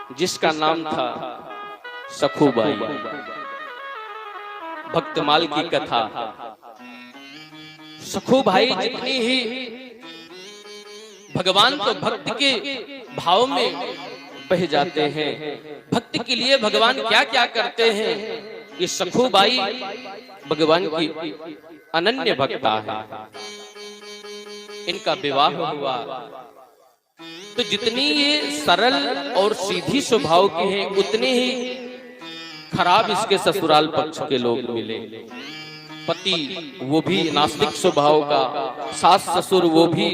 जिसका नाम था सखुबाई। भक्तमाल की कथा। सखुबाई जितनी ही भगवान तो भक्त के भाव में बह जाते हैं, भक्त के लिए भगवान क्या क्या करते हैं। ये सखुबाई भगवान की अनन्य भक्ता है। इनका विवाह हुआ तो जितनी ये सरल और सीधी स्वभाव की हैं, उतने ही खराब इसके ससुराल पक्ष के लोग मिले। पति वो भी नास्तिक स्वभाव का, सास ससुर वो भी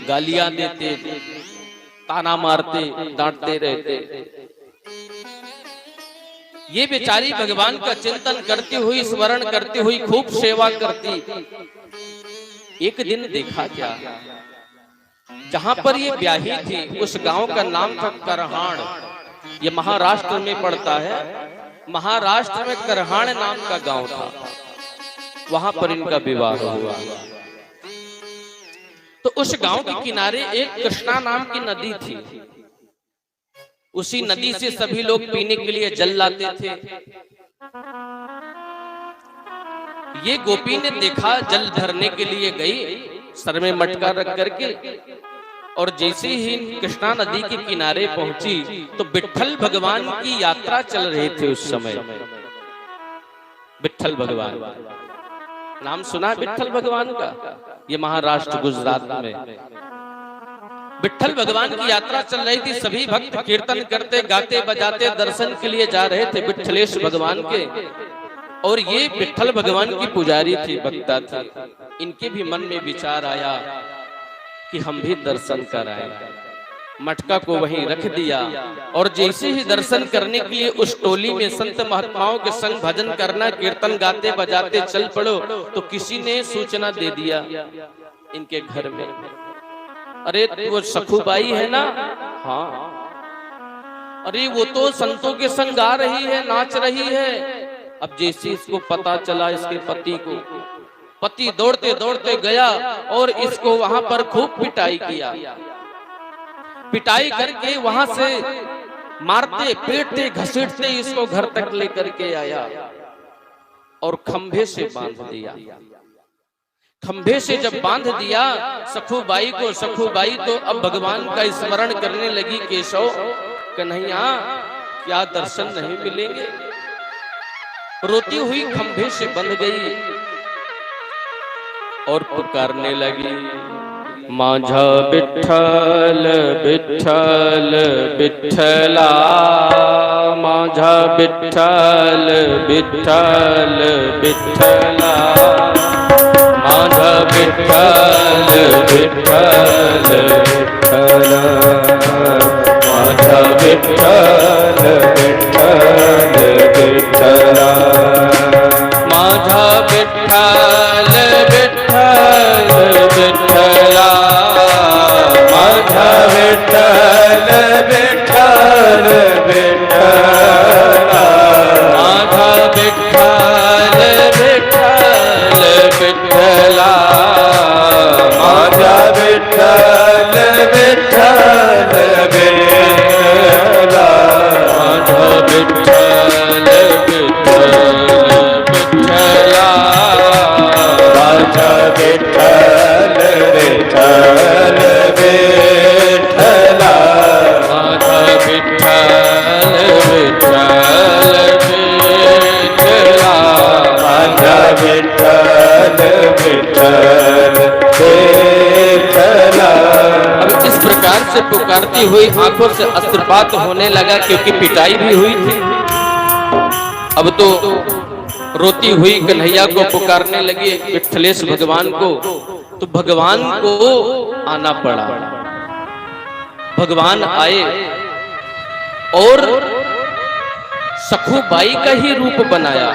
गालियां देते, ताना मारते, डांटते रहते। ये बेचारी भगवान का चिंतन करती हुई, स्मरण करती हुई खूब सेवा करती। एक दिन देखा क्या, जहां पर ये ब्याही थी उस गांव का नाम था करहाण। ये महाराष्ट्र में पड़ता है। महाराष्ट्र में करहाण नाम का गांव था, वहां पर इनका विवाह हुआ। तो उस गांव के किनारे एक कृष्णा नाम की नदी थी। उसी नदी से सभी लोग पीने के लिए जल लाते थे। ये गोपी ने देखा, जल भरने के लिए गई, सर में मटका रख करके, और जैसे ही कृष्णा नदी के किनारे पहुंची तो विट्ठल भगवान की यात्रा चल रही थी उस समय। विट्ठल भगवान नाम सुना विट्ठल भगवान का? ये महाराष्ट्र गुजरात में विट्ठल भगवान की यात्रा चल रही थी। सभी भक्त कीर्तन करते, गाते, बजाते दर्शन के लिए जा रहे थे विट्ठलेश भगवान के। और ये विट्ठल भगवान की पुजारी थी, भक्ता थी। इनके भी मन में विचार आया कि हम भी दर्शन कराएं। मटका को वहीं रख दिया और जैसे ही दर्शन करने के लिए उस टोली में संत महात्माओं के संग भजन करना, कीर्तन गाते बजाते चल पड़ो, तो किसी ने सूचना दे दिया इनके घर में, अरे वो सखुबाई है ना? हाँ। अरे वो तो संतों के संग गा रही है, नाच रही है। अब जैसे इसको पता चला, इसके पति को, पति दौड़ते दौड़ते गया और इसको वहां पर खूब पिटाई किया। पिटाई करके वहां से मारते, पीटते, घसीटते इसको घर तक लेकर के आया और खंभे से बांध दिया। खंभे से जब बांध दिया सखुबाई को, सखुबाई तो अब भगवान का स्मरण करने लगी, केशव कन्हैया क्या दर्शन नहीं मिलेंगे। रोती हुई खंभे से बंध गई और पुकारने लगी, माझा विठ्ठल विठ्ठल विठ्ठला, माझा विठ्ठल विठ्ठल विठ्ठला, माझा विठ्ठल विठ्ठल विठ्ठला, माझा विठ्ठल विठ्ठल विठ्ठला, माझा विठ्ठल विठ्ठल विठ्ठला, माझा विठ्ठल विठ्ठल विठ्ठला, माझा विठ्ठल विठ्ठल विठ्ठला, माझा विठ्ठल विठ्ठल विठ्ठला, माझा विठ्ठल विठ्ठल विठ्ठल विठ्ठला, माझा विठ्ठल विठ्ठल विठ्ठला, माझा विठ्ठल विठ्ठल विठ्ठला। अब इस प्रकार से पुकारती हुई आंखों से अश्रुपात होने लगा, क्योंकि पिटाई भी हुई थी। अब तो रोती हुई कन्हैया को पुकारने लगी, विट्ठलेश भगवान को। तो भगवान को आना पड़ा। भगवान आए और सखुबाई का ही रूप बनाया।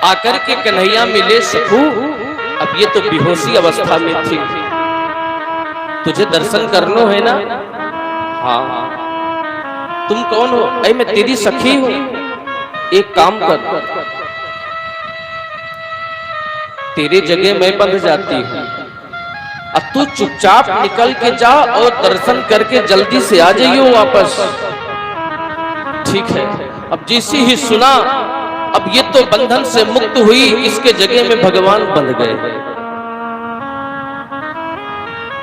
आकर के कन्हैया मिले, सखु अब ये तो बेहोशी अवस्था में थी, तुझे दर्शन करनो है ना? हाँ। तुम कौन हो? अरे मैं तेरी सखी हूं। एक काम कर, तेरे जगह मैं बंध जाती हूं, अब तू चुपचाप निकल के जा और दर्शन करके जल्दी से आ जाइयो वापस। ठीक है। अब जैसे ही सुना, अब ये तो बंधन से मुक्त हुई, इसके जगह में भगवान बंध गए।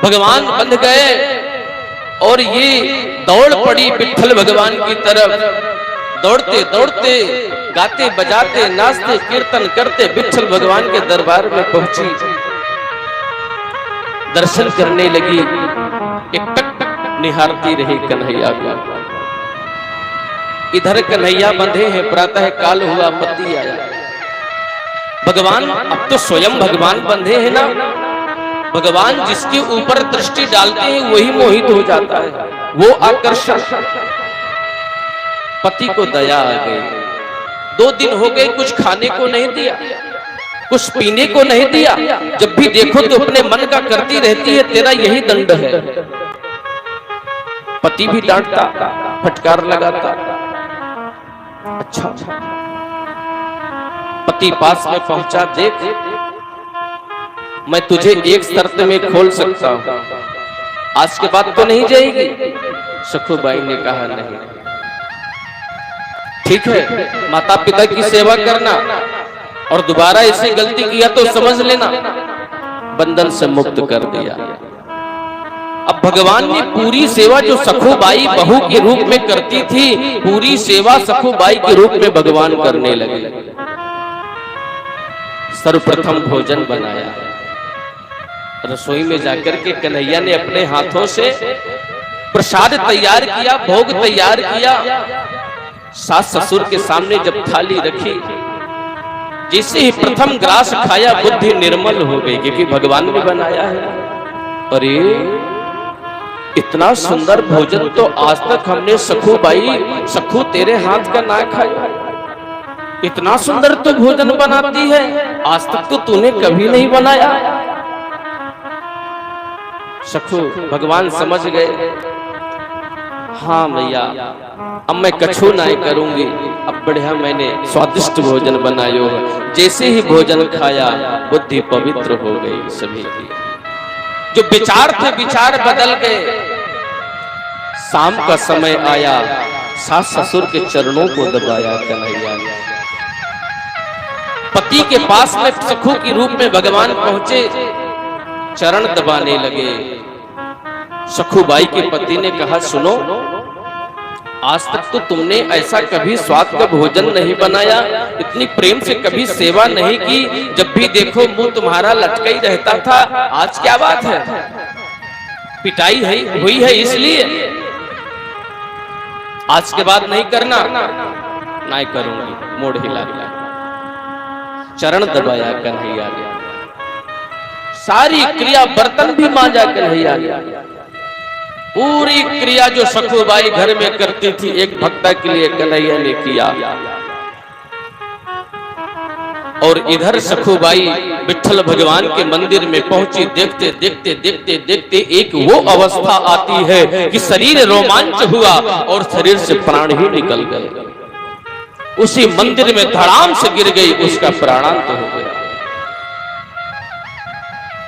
भगवान बंध गए और ये दौड़ पड़ी विट्ठल भगवान की तरफ। दौड़ते दौड़ते, गाते बजाते, नाचते कीर्तन करते विट्ठल भगवान के दरबार में पहुंची। दर्शन करने लगी, एक टक निहारती रही कन्हैया को। इधर कन्हैया बंधे हैं, प्रातः काल हुआ, पति आया। भगवान अब तो स्वयं भगवान बंधे हैं ना। भगवान जिसके ऊपर दृष्टि डालते हैं वही मोहित हो जाता है, वो आकर्षण। पति को दया आ गई। 2 दिन हो गए, कुछ खाने को नहीं दिया, कुछ पीने को नहीं दिया। जब भी देखो तो अपने मन का करती रहती है, तेरा यही दंड है। पति भी डांटता, फटकार लगाता। अच्छा, पति पास में पहुंचा, देख मैं तुझे एक शर्त में खोल सकता हूं, आज के बाद तो नहीं जाएगी। सखुबाई ने कहा नहीं। ठीक है, माता पिता की सेवा करना और दोबारा ऐसी गलती किया तो समझ लेना। बंधन से मुक्त कर दिया। अब भगवान ने पूरी सेवा जो सखुबाई बहू के रूप में करती थी, पूरी सेवा सखुबाई के रूप में भगवान करने लगे। सर्वप्रथम भोजन बनाया। रसोई में जाकर के कन्हैया ने अपने हाथों से प्रसाद तैयार किया, भोग तैयार किया। सास ससुर के सामने जब थाली रखी, जैसे ही प्रथम ग्रास खाया बुद्धि निर्मल हो गई, क्योंकि भगवान ने बनाया है। अरे इतना सुंदर भोजन तो आज तक हमने सखुबाई, सखु तेरे हाथ का ना खाया। इतना सुंदर तो भोजन बनाती है, आज तक तो तूने कभी नहीं बनाया। सखु भगवान समझ गए, हाँ भैया अब मैं कछु नहीं करूंगी, अब बढ़िया मैंने स्वादिष्ट भोजन बनायो है। जैसे ही भोजन खाया बुद्धि पवित्र हो गई सभी की। जो विचार थे विचार बदल गए। शाम का समय आया, सास ससुर के चरणों को दबाया कन्हैया ने। पति के पास में सखु के रूप में भगवान पहुंचे, चरण दबाने लगे। सखुबाई के पति ने कहा, सुनो, आज तक तो तुमने ऐसा कभी स्वाद का भोजन नहीं बनाया, इतनी प्रेम से कभी सेवा नहीं की। जब भी देखो मुंह तुम्हारा लटका ही रहता था, आज क्या बात है? पिटाई है हुई है इसलिए? आज के बाद नहीं करना। नहीं करूंगी, मोड़ हिला दिया। चरण दबाया कन्हैया ने। सारी क्रिया, बर्तन भी मांजा कन्हैया ने। पूरी क्रिया जो सखुबाई घर में करती थी, एक भक्ता के लिए कन्हैया ने किया। और इधर सखुबाई विट्ठल भगवान के मंदिर में पहुंची। देखते देखते देखते देखते एक वो अवस्था आती है कि शरीर रोमांच हुआ और शरीर से प्राण ही निकल गए। उसी मंदिर में धड़ाम से गिर गई, उसका प्राणांत हो गया।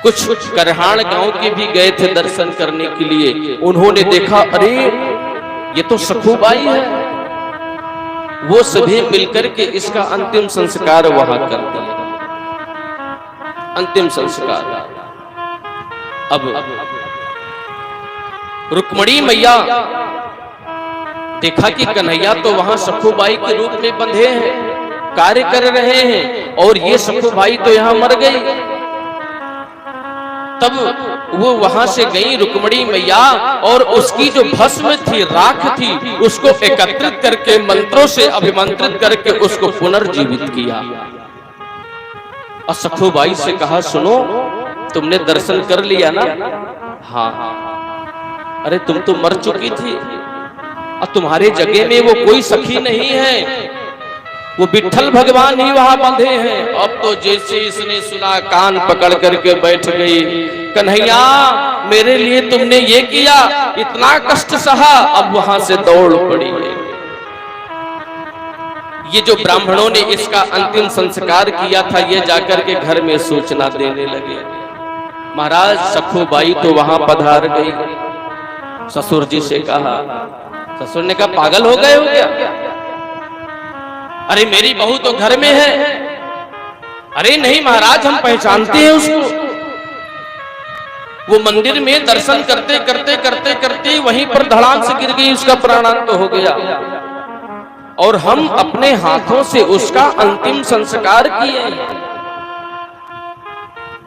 कुछ करहाण गांव के भी गए थे दर्शन करने के लिए। उन्होंने देखा, अरे ये तो सखुबाई है। वो सभी मिलकर के इसका अंतिम संस्कार वहां कर दिया। अंतिम संस्कार। अब रुक्मणी मैया देखा कि कन्हैया तो वहां सखुबाई के रूप में बंधे हैं, कार्य कर रहे हैं, और ये सखुबाई तो यहां मर गई। तब वो वहां से गई रुक्मणी मैया, और उसकी जो भस्म थी, राख थी, उसको एकत्रित करके मंत्रों से अभिमंत्रित करके उसको पुनर्जीवित किया। और सखुबाई से कहा, सुनो, तुमने दर्शन कर लिया ना? हाँ। अरे तुम तो मर चुकी थी, और तुम्हारे जगह में वो कोई सखी नहीं है, वो विट्ठल भगवान ही वहां बंधे हैं। अब तो जैसे इसने सुना, कान पकड़ करके बैठ गई। कन्हैया, मेरे लिए तुमने ये किया, इतना कष्ट सहा, अब वहां से दौड़ पड़ी है। ये जो ब्राह्मणों ने इसका अंतिम संस्कार किया था, ये जाकर के घर में सूचना देने लगे। महाराज सखुबाई तो वहां पधार गई। ससुर जी से कहा, ससुर ने कहा पागल हो गए हो क्या? अरे मेरी बहू तो घर में है। अरे नहीं महाराज, हम पहचानते हैं उसको। वो मंदिर में दर्शन करते करते करते करते वहीं पर धड़ाम से गिर गई, उसका प्राणांत हो गया और हम अपने हाथों से उसका अंतिम संस्कार किए।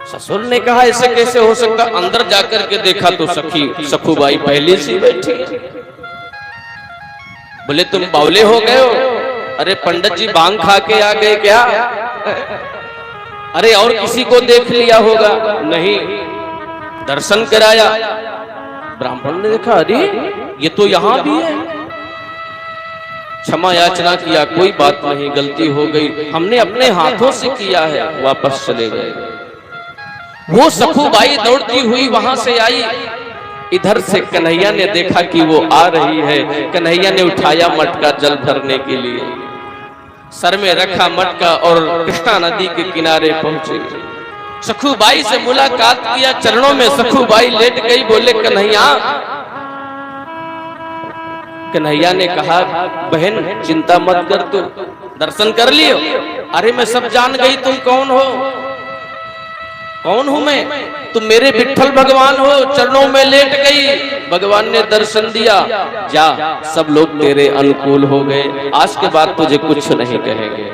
ससुर ने कहा ऐसे कैसे हो सकता? अंदर जाकर के देखा तो सखुबाई पहले से बैठी। बोले तुम बावले हो गए हो? अरे पंडित जी भांग खा के आ गए क्या? अरे और किसी को देख लिया होगा? नहीं, दर्शन कराया। ब्राह्मण ने देखा, अरे ये तो यहां भी है। क्षमा याचना किया, कोई बात नहीं, गलती हो गई, हमने अपने हाथों से किया है। वापस चले गए। वो सखुबाई दौड़ती हुई वहां से आई। इधर से कन्हैया ने देखा कि वो आ रही है। कन्हैया ने उठाया मटका जल भरने के लिए, सर में रखा मटका और कृष्णा नदी के किनारे पहुंचे। सखुबाई से मुलाकात किया, चरणों में सखुबाई लेट गई। बोले कन्हैया। कन्हैया ने कहा बहन चिंता मत कर, तू दर्शन कर लियो। अरे मैं सब जान गई, तुम कौन हो? कौन हूं मैं? तुम मेरे विट्ठल भगवान हो। चरणों में लेट गई, भगवान ने दर्शन दिया। जा, सब लोग तेरे अनुकूल हो गए, आज के बाद तुझे कुछ नहीं कहेंगे।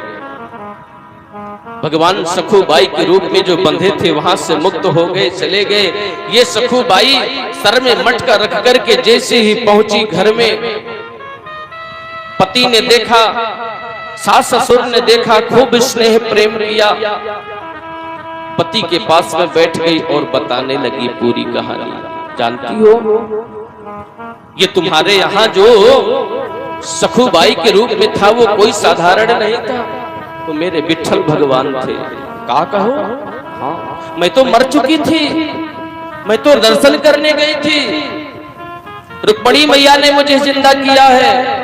भगवान सखुबाई के रूप में जो बंधे थे वहां से मुक्त हो गए, चले गए। ये सखुबाई सर में मटका रख करके जैसे ही पहुंची घर में, पति ने देखा, सास ससुर ने देखा, खूब स्नेह प्रेम किया। पति के पास में बैठ गई और बताने लगी पूरी कहानी। जानती हो, ये तुम्हारे यहाँ जो सखुबाई के रूप में था वो कोई साधारण नहीं था, वो मेरे विट्ठल भगवान थे। का कहो? हाँ, मैं तो मर चुकी थी, मैं तो दर्शन करने गई थी, रुक्मणी मैया ने मुझे जिंदा किया है।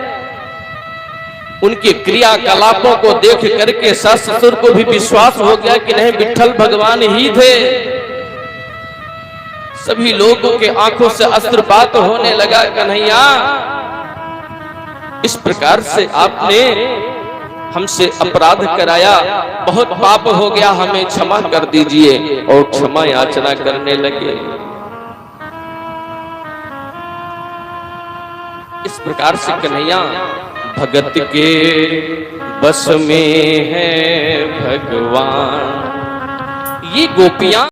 उनके क्रियाकलापों को देख करके सास ससुर को भी विश्वास हो गया कि नहीं विट्ठल भगवान ही थे। सभी लोगों के आंखों से अश्रुपात होने लगा। कन्हैया, इस प्रकार से आपने हमसे अपराध कराया, बहुत पाप हो गया, हमें क्षमा कर दीजिए। और क्षमा याचना करने लगे। इस प्रकार से कन्हैया भगत के बस में है भगवान। ये गोपियां